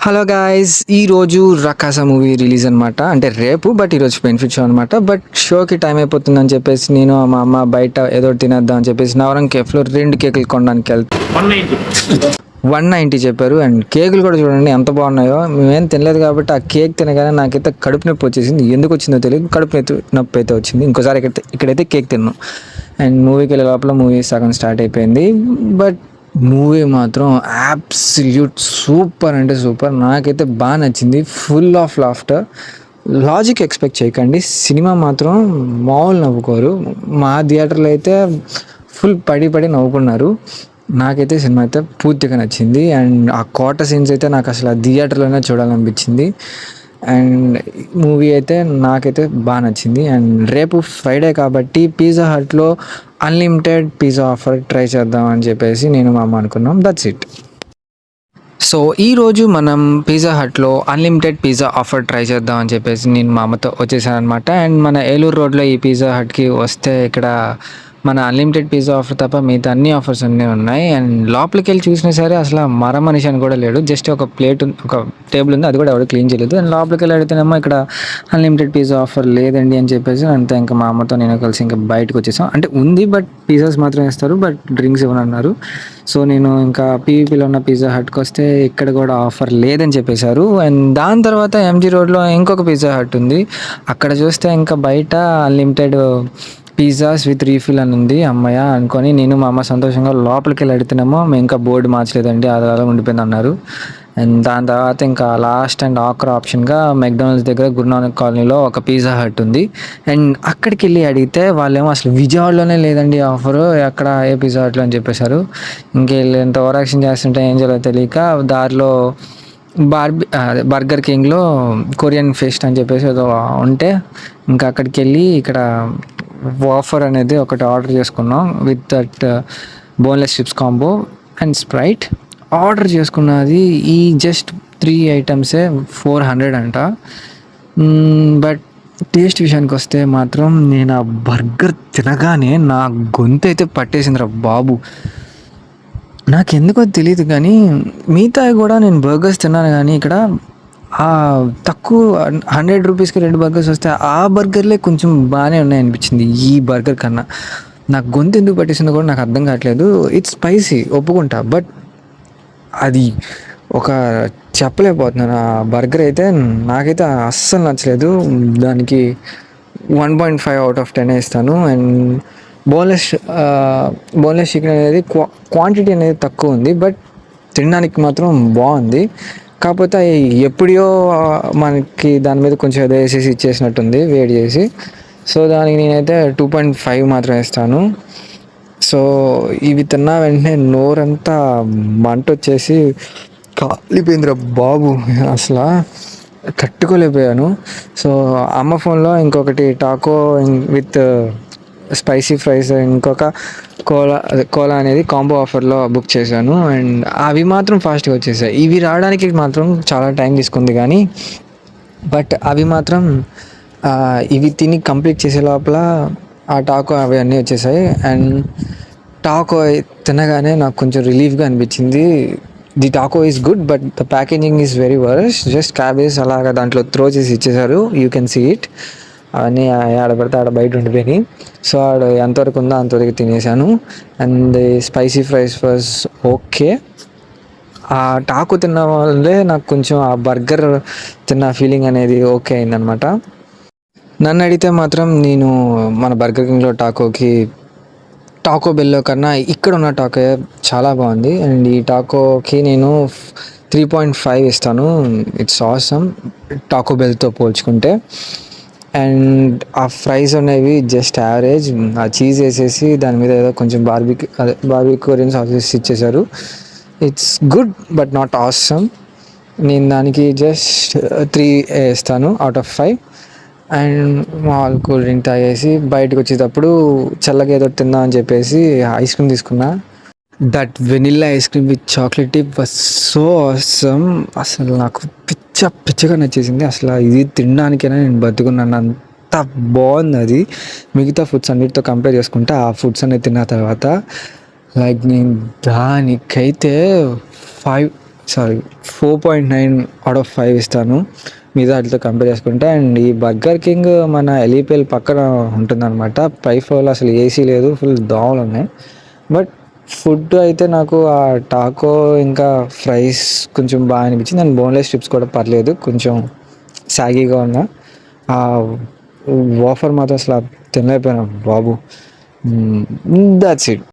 Hello guys! ఈరోజు 'రకాస' movie release అనమాట. అంటే రేపు ఈరోజు బెనిఫిట్ షో అనమాట. షోకి టైం అయిపోతుందని చెప్పేసి నేను, మా అమ్మ బయట ఏదో ఒకటి తినేద్దాం అని చెప్పేసి నవరం కేఫ్‌లో 2 కేకులు కొనడానికి 190 చెప్పారు. అండ్ కేకులు కూడా చూడండి ఎంత బాగున్నాయో. మేమేం తినలేదు కాబట్టి ఆ కేక్ తినగానే నాకైతే కడుపు నొప్పి వచ్చేసింది. ఎందుకు వచ్చిందో తెలియదు. నొప్పి అయితే వచ్చింది. ఇంకోసారి ఇక్కడైతే కేక్ తిన్నాను. అండ్ మూవీకి వెళ్ళే లోపల మూవీ సగం స్టార్ట్ అయిపోయింది. బట్ మూవీ మాత్రం అబ్సల్యూట్ సూపర్ అంటే సూపర్. నాకైతే బాగా నచ్చింది. Full of laughter. Logic expect చేయకండి. సినిమా మాత్రం మామూలు నవ్వుకోరు. మా థియేటర్లో అయితే ఫుల్ పడి నవ్వుకున్నారు. నాకైతే సినిమా అయితే పూర్తిగా నచ్చింది. అండ్ ఆ కోట సీన్స్ అయితే నాకు అసలు ఆ థియేటర్లోనే చూడాలనిపించింది. అండ్ మూవీ అయితే నాకైతే బాగా నచ్చింది. అండ్ రేపు ఫ్రైడే కాబట్టి పిజ్జా హట్లో అన్లిమిటెడ్ పిజ్జా ఆఫర్ ట్రై చేద్దాం అని చెప్పేసి నేను మా అమ్మ అనుకున్నాం. That's it. సో ఈరోజు మనం పిజ్జా హట్లో అన్లిమిటెడ్ పిజ్జా ఆఫర్ ట్రై చేద్దాం అని చెప్పేసి నేను మా అమ్మతో వచ్చేసాను అనమాట. అండ్ మన ఏలూరు రోడ్లో ఈ పిజ్జా హట్కి వస్తే ఇక్కడ మన అన్లిమిటెడ్ పిజ్జా ఆఫర్ తప్ప మిగతా అన్ని ఆఫర్స్ అన్నీ ఉన్నాయి. అండ్ లోపలికి వెళ్ళి చూసినా సరే అసలు మనిషి అని కూడా లేడు. జస్ట్ ఒక ప్లేట్ ఒక టేబుల్ ఉంది, అది కూడా ఎవరు క్లీన్ చేయలేదు. అండ్ లోపలికి వెళ్ళి అడిగితేనేమో ఇక్కడ అన్లిమిటెడ్ పిజ్జా ఆఫర్ లేదండి అని చెప్పేసి అంతే. ఇంకా మా అమ్మతో నేను కలిసి ఇంకా బయటకు వచ్చేసాం. అంటే ఉంది బట్ పిజ్జాస్ మాత్రం ఇస్తారు, బట్ డ్రింక్స్ ఇవ్వనన్నారు. సో నేను ఇంకా పీవీపీలో ఉన్న పిజ్జా హట్కి వస్తే ఇక్కడ కూడా ఆఫర్ లేదని చెప్పేశారు. అండ్ దాని తర్వాత ఎంజీ రోడ్లో ఇంకొక పిజ్జా హట్ ఉంది. అక్కడ చూస్తే ఇంకా బయట అన్లిమిటెడ్ పిజ్జాస్ విత్ రీఫిల్ అని ఉంది. అమ్మయ్య అనుకొని నేను మా అమ్మ సంతోషంగా లోపలికి వెళ్ళి అడిగితేనేమో మేము ఇంకా బోర్డు మార్చలేదండి, అది అలా ఉండిపోయింది అన్నారు. అండ్ దాని తర్వాత ఇంకా లాస్ట్ అండ్ ఆఖరి ఆప్షన్గా మెక్డానల్డ్స్ దగ్గర గురునానక్ కాలనీలో ఒక పిజ్జా హట్ ఉంది. అండ్ అక్కడికి వెళ్ళి అడిగితే వాళ్ళేమో అసలు విజయవాడలోనే లేదండి ఆఫరు, అక్కడ ఏ పిజ్జా హట్లో అని చెప్పేశారు. ఇంకెళ్ళి ఎంత ఓవర్ యాక్షన్ చేస్తుంటే ఏం చేయాలో తెలియక దారిలో బర్గర్ కింగ్లో కొరియన్ ఫెస్ట్ అని చెప్పేసి ఏదో ఉంటే ఇంకా అక్కడికి వెళ్ళి ఇక్కడ వాఫర్ అనేది ఒకటి ఆర్డర్ చేసుకున్నాం with that boneless chips combo and Sprite. Order చేసుకున్నది ఈ జస్ట్ 3 ఐటమ్సే 400 అంట. బట్ టేస్ట్ విషయానికి వస్తే మాత్రం నేను ఆ బర్గర్ తినగానే నా గొంతు అయితే పట్టేసిందిరా బాబు. నాకెందుకో తెలియదు కానీ మిగతావి కూడా నేను బర్గర్స్ తిన్నాను, కానీ ఇక్కడ తక్కువ 100 రూపీస్కి 2 బర్గర్స్ వస్తే ఆ బర్గర్లే కొంచెం బాగానే ఉన్నాయనిపించింది ఈ బర్గర్ కన్నా. నాకు గొంతు ఎందుకు పట్టేసిందో కూడా నాకు అర్థం కావట్లేదు. ఇట్స్ స్పైసీ ఒప్పుకుంటా, బట్ అది ఒక చెప్పలేకపోతున్నాను. ఆ బర్గర్ అయితే నాకైతే అస్సలు నచ్చలేదు. దానికి 1.5 అవుట్ ఆఫ్ 10 ఇస్తాను. అండ్ బోన్లెస్ బోన్లెస్ చికెన్ అనేది క్వాంటిటీ అనేది తక్కువ ఉంది, బట్ తినడానికి మాత్రం బాగుంది. కాకపోతే ఎప్పుడో మనకి దాని మీద కొంచెం ఏదో వేసేసి ఇచ్చేసినట్టుంది వేడి చేసి. సో దానికి నేనైతే 2.5 మాత్రం ఇస్తాను. సో ఇవి తిన్న వెంటనే నోరంతా మంట వచ్చేసి కాలిపోయిందిరా బాబు, అసలు తట్టుకోలేకపోయాను. సో అమ్మ ఫోన్లో ఇంకొకటి టాకో విత్ స్పైసీ ఫ్రైస్, ఇంకొక కోలా అనేది కాంబో ఆఫర్లో బుక్ చేశాను. అండ్ అవి మాత్రం ఫాస్ట్గా వచ్చేసాయి. ఇవి రావడానికి మాత్రం చాలా టైం తీసుకుంది, కానీ బట్ అవి మాత్రం ఇవి తిని కంప్లీట్ చేసే లోపల ఆ టాకో అవి అన్నీ వచ్చేసాయి. అండ్ టాకో తినగానే నాకు కొంచెం రిలీఫ్గా అనిపించింది. The taco is good, but the packaging is very worse. Just cabbage అలాగా దాంట్లో త్రో చేసి ఇచ్చేసారు. You can see it. అవన్నీ ఆడ పడితే ఆడ బయట ఉండిపోయినాయి. సో ఆడ ఎంతవరకు ఉందో అంతవరకు తినేసాను. And spicy fries was okay. ఆ టాకో తిన్న వాళ్ళే నాకు కొంచెం ఆ బర్గర్ తిన్న ఫీలింగ్ అనేది ఓకే అయిందనమాట. నన్ను అడిగితే మాత్రం నేను మన బర్గర్ కింగ్లో టాకో బెల్లో కన్నా ఇక్కడ ఉన్న టాకో చాలా బాగుంది. అండ్ ఈ టాకోకి నేను 3.5 ఇస్తాను. ఇట్స్ ఆసమ్ టాకో బెల్తో పోల్చుకుంటే. అండ్ ఆ ఫ్రైస్ అనేవి జస్ట్ యావరేజ్. ఆ చీజ్ వేసేసి దాని మీద ఏదో కొంచెం బార్బిక్యూ కొరియన్ సాసెస్ ఇచ్చేసారు. It's good but not awesome. నేను దానికి జస్ట్ 3 ఇస్తాను అవుట్ ఆఫ్ 5. అండ్ మామూలు కూల్ డ్రింక్ తాగేసి బయటకు వచ్చేటప్పుడు చల్లగా ఏదో తిందాం అని చెప్పేసి ఐస్ క్రీమ్ తీసుకున్నా. That vanilla ice cream with chocolate tip was so awesome. అసలు నాకు పిచ్చగా నచ్చేసింది. అసలు ఇది తినడానికైనా నేను బతుకున్నాను, అంత బాగుంది అది. మిగతా ఫుడ్స్ అన్నిటితో కంపేర్ చేసుకుంటే ఆ ఫుడ్స్ అనేది తిన్న తర్వాత లైక్ నేను దానికైతే 5 సారీ 4.9 అవుట్ ఆఫ్ 5 ఇస్తాను మిగతా వాటితో కంపేర్ చేసుకుంటే. అండ్ ఈ బర్గర్ కింగ్ మన ఎలిపిఎల్ పక్కన ఉంటుందన్నమాట. పై ఫ్లోర్లో అసలు ఏసీ లేదు, ఫుల్ దోమలు ఉన్నాయి. బట్ ఫుడ్ అయితే నాకు ఆ టాకో ఇంకా ఫ్రైస్ కొంచెం బాగా అనిపించింది. అండ్ బోన్లెస్ స్ట్రిప్స్ కూడా పర్లేదు, కొంచెం సాగీగా ఉన్నా. ఆ వాఫర్ మాత్రం అసలు తినలేకపోయాను బాబు. That's it.